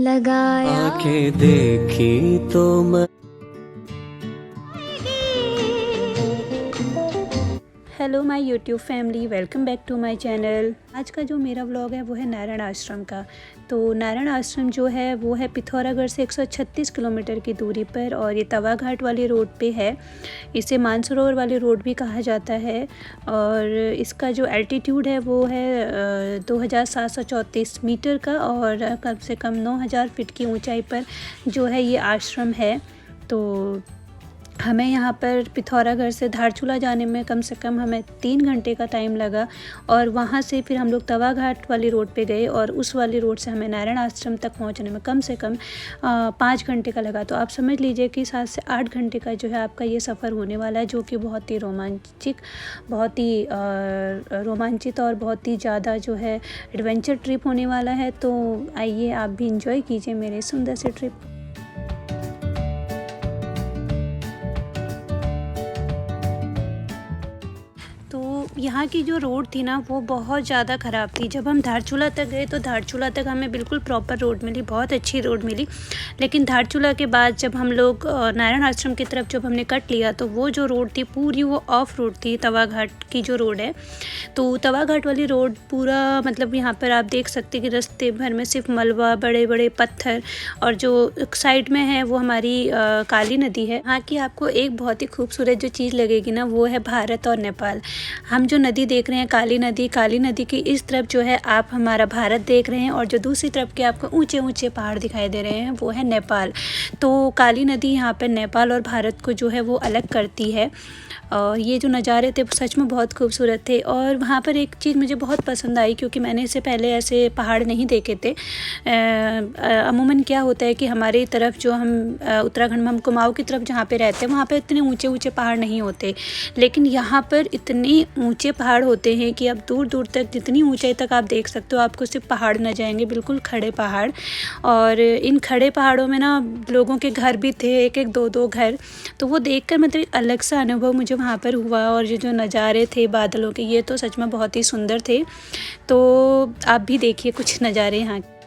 लगाया। आंखें देखी तो मैं। Hello my YouTube family, welcome back to my channel. आज का जो मेरा व्लॉग है वो है नारायण आश्रम का। तो नारायण आश्रम जो है वो है पिथौरागढ़ से 136 किलोमीटर की दूरी पर, और ये तवा घाट वाली रोड पे है। इसे मानसरोवर वाली रोड भी कहा जाता है। और इसका जो एल्टीट्यूड है वो है 2734 मीटर का, और कम से कम 9000 फीट की ऊंचाई पर जो है ये आश्रम है। तो हमें यहाँ पर पिथौरागढ़ से धारचूला जाने में कम से कम हमें 3 घंटे का टाइम लगा, और वहाँ से फिर हम लोग तवा घाट वाली रोड पे गए, और उस वाली रोड से हमें नारायण आश्रम तक पहुँचने में कम से कम 5 घंटे का लगा। तो आप समझ लीजिए कि 7 से 8 घंटे का जो है आपका ये सफ़र होने वाला है, जो कि बहुत ही रोमांचित और बहुत ही ज़्यादा जो है एडवेंचर ट्रिप होने वाला है। तो आइए आप भी इंजॉय कीजिए मेरे सुंदर से ट्रिप। तो यहाँ की जो रोड थी ना वो बहुत ज़्यादा ख़राब थी। जब हम धारचूला तक गए तो धारचूला तक हमें बिल्कुल प्रॉपर रोड मिली, बहुत अच्छी रोड मिली। लेकिन धारचूला के बाद जब हम लोग नारायण आश्रम की तरफ जब हमने कट लिया तो वो जो रोड थी पूरी वो ऑफ रोड थी, तवा घाट की जो रोड है। तो तवा घाट वाली रोड पूरा मतलब यहाँ पर आप देख सकते हैं कि रास्ते भर में सिर्फ मलबा, बड़े बड़े पत्थर, और जो साइड में है वो हमारी काली नदी है। यहाँ की आपको एक बहुत ही खूबसूरत जो चीज़ लगेगी ना वो है भारत और नेपाल। हम जो नदी देख रहे हैं काली नदी की इस तरफ जो है आप हमारा भारत देख रहे हैं, और जो दूसरी तरफ के आपको ऊंचे ऊंचे पहाड़ दिखाई दे रहे हैं वो है नेपाल। तो काली नदी यहाँ पर नेपाल और भारत को जो है वो अलग करती है। और ये जो नज़ारे थे सच में बहुत खूबसूरत थे। और वहाँ पर एक चीज़ मुझे बहुत पसंद आई, क्योंकि मैंने इससे पहले ऐसे पहाड़ नहीं देखे थे। अमूमन क्या होता है कि हमारी तरफ जो हम उत्तराखंड में हम कुमाऊं की तरफ जहाँ पे रहते हैं वहाँ पे इतने ऊंचे ऊंचे पहाड़ नहीं होते, लेकिन यहाँ पर इतने ऊंचे पहाड़ होते हैं कि अब दूर दूर तक जितनी ऊंचाई तक आप देख सकते हो आपको सिर्फ पहाड़ न जाएंगे, बिल्कुल खड़े पहाड़। और इन खड़े पहाड़ों में ना लोगों के घर भी थे, एक एक दो दो घर। तो वो देखकर मतलब एक अलग सा अनुभव मुझे वहाँ पर हुआ। और ये जो नज़ारे थे बादलों के, ये तो सच में बहुत ही सुंदर थे। तो आप भी देखिए कुछ नज़ारे यहाँ के।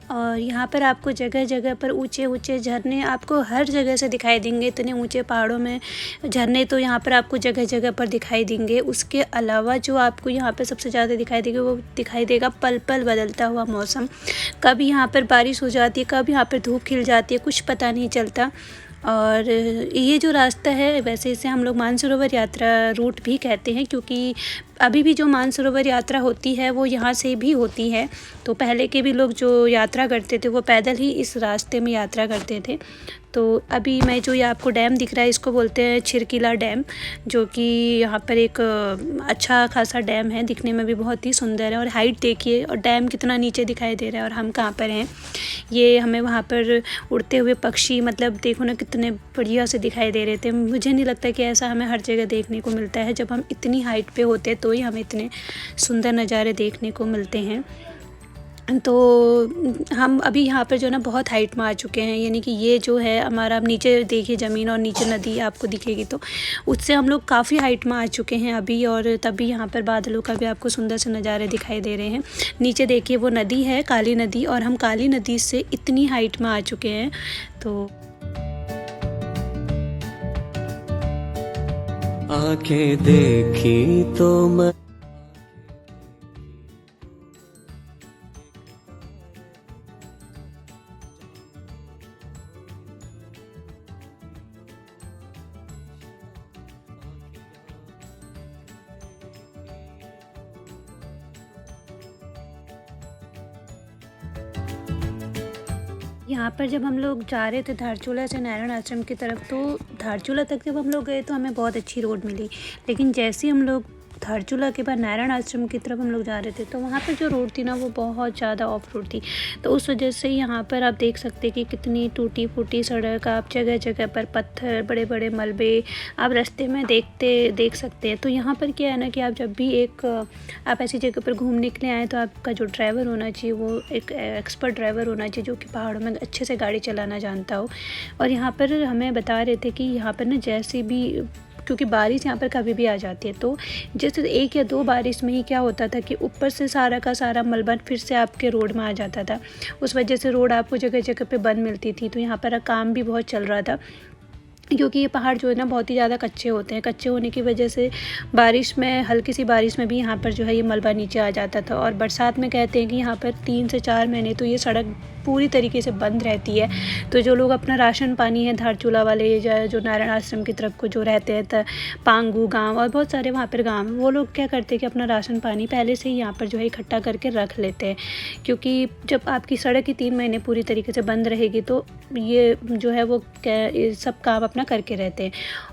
और यहाँ पर आपको जगह जगह पर ऊंचे ऊंचे झरने आपको हर जगह से दिखाई देंगे। इतने ऊंचे पहाड़ों में झरने तो यहाँ पर आपको जगह जगह पर दिखाई देंगे। उसके अलावा जो आपको यहाँ पर सबसे ज़्यादा दिखाई देगा वो दिखाई देगा पल पल बदलता हुआ मौसम। कभी यहाँ पर बारिश हो जाती है, कभी यहाँ पर धूप खिल जाती है, कुछ पता नहीं चलता। और ये जो रास्ता है वैसे इसे हम लोग मानसरोवर यात्रा रूट भी कहते हैं, क्योंकि अभी भी जो मानसरोवर यात्रा होती है वो यहाँ से भी होती है। तो पहले के भी लोग जो यात्रा करते थे वो पैदल ही इस रास्ते में यात्रा करते थे। तो अभी मैं जो ये आपको डैम दिख रहा है इसको बोलते हैं छिरकिला डैम, जो कि यहाँ पर एक अच्छा खासा डैम है, दिखने में भी बहुत ही सुंदर है। और हाइट देखिए, और डैम कितना नीचे दिखाई दे रहा है, और हम कहाँ पर हैं। ये हमें वहाँ पर उड़ते हुए पक्षी मतलब देखो ना कितने बढ़िया से दिखाई दे रहे थे। मुझे नहीं लगता कि ऐसा हमें हर जगह देखने को मिलता है। जब हम इतनी हाइट पे होते हैं तो ही हमें इतने सुंदर नज़ारे देखने को मिलते हैं। तो हम अभी यहाँ पर जो ना बहुत हाइट में आ चुके हैं, यानी कि ये जो है हमारा, अब नीचे देखिए ज़मीन और नीचे नदी आपको दिखेगी, तो उससे हम लोग काफ़ी हाइट में आ चुके हैं अभी। और तभी यहाँ पर बादलों का भी आपको सुंदर से नज़ारे दिखाई दे रहे हैं। नीचे देखिए वो नदी है काली नदी, और हम काली नदी से इतनी हाइट में आ चुके हैं। तो आंखें देखी तो मैं। यहाँ पर जब हम लोग जा रहे थे धारचूला से नारायण आश्रम की तरफ, तो धारचूला तक जब हम लोग गए तो हमें बहुत अच्छी रोड मिली, लेकिन जैसे ही हम लोग धारचूला के बाद नारायण आश्रम की तरफ हम लोग जा रहे थे तो वहाँ पर जो रोड थी ना वो बहुत ज़्यादा ऑफ रोड थी। तो उस वजह से यहाँ पर आप देख सकते कि कितनी टूटी फूटी सड़क, आप जगह जगह पर पत्थर, बड़े बड़े मलबे आप रास्ते में देख सकते हैं। तो यहाँ पर क्या है ना कि आप जब भी आप ऐसी जगह पर घूमने के लिए आएँ तो आपका जो ड्राइवर होना चाहिए वो एक एक्सपर्ट ड्राइवर होना चाहिए जो कि पहाड़ों में अच्छे से गाड़ी चलाना जानता हो। और यहाँ पर हमें बता रहे थे कि यहाँ पर ना जैसे भी, क्योंकि बारिश यहाँ पर कभी भी आ जाती है, तो जैसे 1 या 2 बारिश में ही क्या होता था कि ऊपर से सारा का सारा मलबा फिर से आपके रोड में आ जाता था। उस वजह से रोड आपको जगह जगह पे बंद मिलती थी। तो यहाँ पर काम भी बहुत चल रहा था, क्योंकि ये पहाड़ जो है ना बहुत ही ज़्यादा कच्चे होते हैं। कच्चे होने की वजह से बारिश में, हल्की सी बारिश में भी यहाँ पर जो है ये मलबा नीचे आ जाता था। और बरसात में कहते हैं कि यहाँ पर 3 से 4 महीने तो ये सड़क पूरी तरीके से बंद रहती है। तो जो लोग अपना राशन पानी है धारचूला वाले जो नारायण आश्रम की तरफ को जो रहते हैं, पांगू गांव और बहुत सारे वहाँ पर गांव, वो लोग क्या करते हैं कि अपना राशन पानी पहले से ही यहाँ पर जो है इकट्ठा करके रख लेते हैं, क्योंकि जब आपकी सड़क ही 3 महीने पूरी तरीके से बंद रहेगी तो ये जो है वो सब काम अपना करके रहते हैं।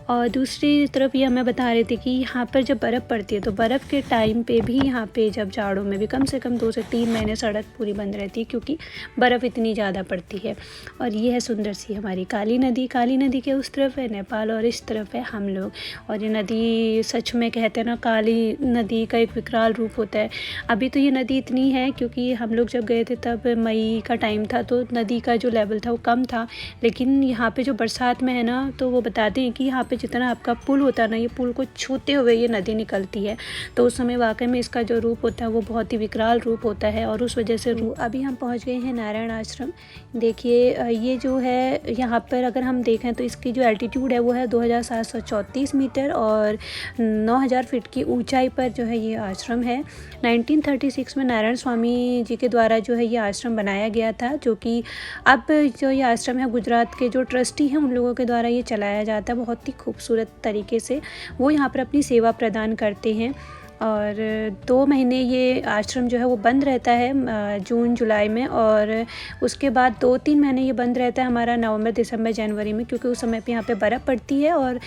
और दूसरी तरफ ये हमें बता रहे थे कि यहाँ पर जब बर्फ़ पड़ती है तो बर्फ़ के टाइम पे भी यहाँ पे जब जाड़ों में भी कम से कम 2 से 3 महीने सड़क पूरी बंद रहती है, क्योंकि बर्फ़ इतनी ज़्यादा पड़ती है। और ये है सुंदर सी हमारी काली नदी। काली नदी के उस तरफ है नेपाल और इस तरफ है हम लोग। और ये नदी सच में कहते हैं ना, काली नदी का एक विकराल रूप होता है। अभी तो ये नदी इतनी है क्योंकि हम लोग जब गए थे तब मई का टाइम था, तो नदी का जो लेवल था वो कम था। लेकिन यहाँ पे जो बरसात में है ना, तो वो बताते हैं कि यहाँ पे जितना आपका पुल होता है ना, ये पुल को छूते हुए ये नदी निकलती है। तो उस समय वाकई में इसका जो रूप होता है वो बहुत ही विकराल रूप होता है। और उस वजह से अभी हम पहुँच गए हैं नारायण आश्रम। देखिए ये जो है यहाँ पर अगर हम देखें तो इसकी जो एल्टीट्यूड है वो है 2734 मीटर और 9000 फीट की ऊंचाई पर जो है ये आश्रम है। 1936 में नारायण स्वामी जी के द्वारा जो है ये आश्रम बनाया गया था, जो कि अब जो ये आश्रम है गुजरात के जो ट्रस्टी हैं उन लोगों के द्वारा ये चलाया जाता है। बहुत ही खूबसूरत तरीके से वो यहाँ पर अपनी सेवा प्रदान करते हैं। और 2 महीने ये आश्रम जो है वो बंद रहता है जून जुलाई में, और उसके बाद 2-3 महीने ये बंद रहता है हमारा नवंबर दिसंबर जनवरी में, क्योंकि उस समय पे यहाँ पे बर्फ़ पड़ती है। और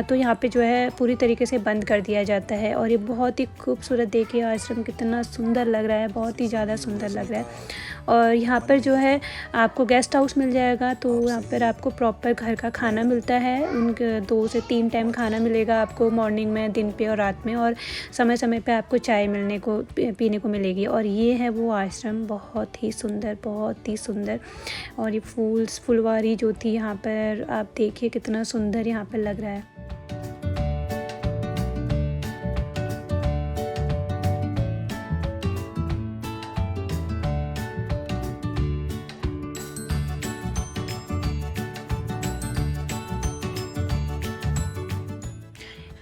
तो यहाँ पे जो है पूरी तरीके से बंद कर दिया जाता है। और ये बहुत ही खूबसूरत, देखिए आश्रम कितना सुंदर लग रहा है, बहुत ही ज़्यादा सुंदर लग रहा है। और यहाँ पर जो है आपको गेस्ट हाउस मिल जाएगा, तो यहाँ पर आपको प्रॉपर घर का खाना मिलता है। उनके 2 से 3 टाइम खाना मिलेगा आपको, मॉर्निंग में, दिन पे और रात में। और समय समय पे आपको चाय पीने को मिलेगी। और ये है वो आश्रम, बहुत ही सुंदर, बहुत ही सुंदर। और ये फुलवारी जो थी यहाँ पर, आप देखिए कितना सुंदर यहाँ पर लग रहा है।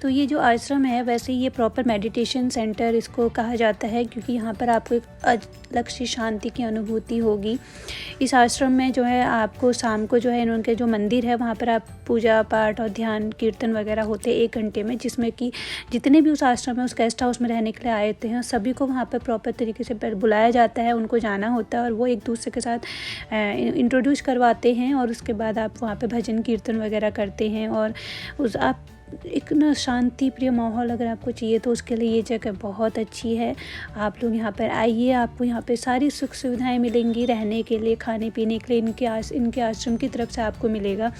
तो ये जो आश्रम है, वैसे ये प्रॉपर मेडिटेशन सेंटर इसको कहा जाता है, क्योंकि यहाँ पर आपको एक अलग सी शांति की अनुभूति होगी। इस आश्रम में जो है आपको शाम को जो है उनके जो मंदिर है वहाँ पर आप पूजा पाठ और ध्यान कीर्तन वगैरह होते हैं 1 घंटे में, जिसमें कि जितने भी उस आश्रम में, उस गेस्ट हाउस में रहने के लिए आए थे सभी को वहाँ पर प्रॉपर तरीके से बुलाया जाता है। उनको जाना होता है और वो एक दूसरे के साथ इंट्रोड्यूस करवाते हैं। और उसके बाद आप वहाँ पर भजन कीर्तन वगैरह करते हैं। और आप एक ना शांति प्रिय माहौल अगर आपको चाहिए तो उसके लिए ये जगह बहुत अच्छी है। आप लोग यहाँ पर आइए, आपको यहाँ पे सारी सुख सुविधाएं मिलेंगी, रहने के लिए, खाने पीने के लिए इनके आश्रम की तरफ से आपको मिलेगा।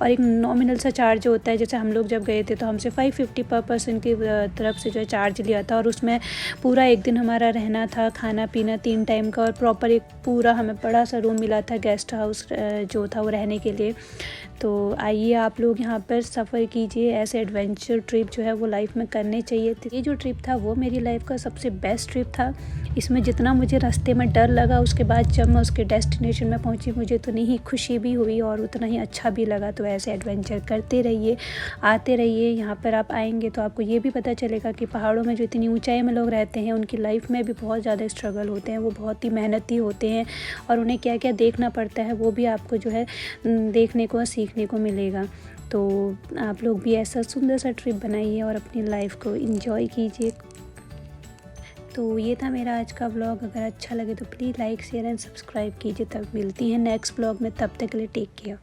और एक नॉमिनल सा चार्ज होता है, जैसे हम लोग जब गए थे तो हमसे 550 पर पर्सन की तरफ से जो है चार्ज लिया था। और उसमें पूरा 1 दिन हमारा रहना था, खाना पीना 3 टाइम का, और प्रॉपर एक पूरा हमें बड़ा सा रूम मिला था, गेस्ट हाउस जो था वो रहने के लिए। तो आइए आप लोग यहाँ पर सफ़र कीजिए। ऐसे एडवेंचर ट्रिप जो है वो लाइफ में करने चाहिए। ये जो ट्रिप था वो मेरी लाइफ का सबसे बेस्ट ट्रिप था। इसमें जितना मुझे रास्ते में डर लगा, उसके बाद जब मैं उसके डेस्टिनेशन में पहुँची मुझे उतनी ही खुशी भी हुई और उतना ही अच्छा भी लगा। तो ऐसे एडवेंचर करते रहिए, आते रहिए। यहाँ पर आप आएंगे तो आपको ये भी पता चलेगा कि पहाड़ों में जो इतनी ऊंचाई में लोग रहते हैं उनकी लाइफ में भी बहुत ज़्यादा स्ट्रगल होते हैं, वो बहुत ही मेहनती होते हैं और उन्हें क्या क्या देखना पड़ता है वो भी आपको जो है देखने को सीखने को मिलेगा। तो आप लोग भी ऐसा सुंदर सा ट्रिप बनाइए और अपनी लाइफ को एंजॉय कीजिए। तो ये था मेरा आज का व्लॉग। अगर अच्छा लगे तो please like share and subscribe कीजिए। तब मिलती हैं नेक्स्ट व्लॉग में, तब तक के लिए टेक केयर।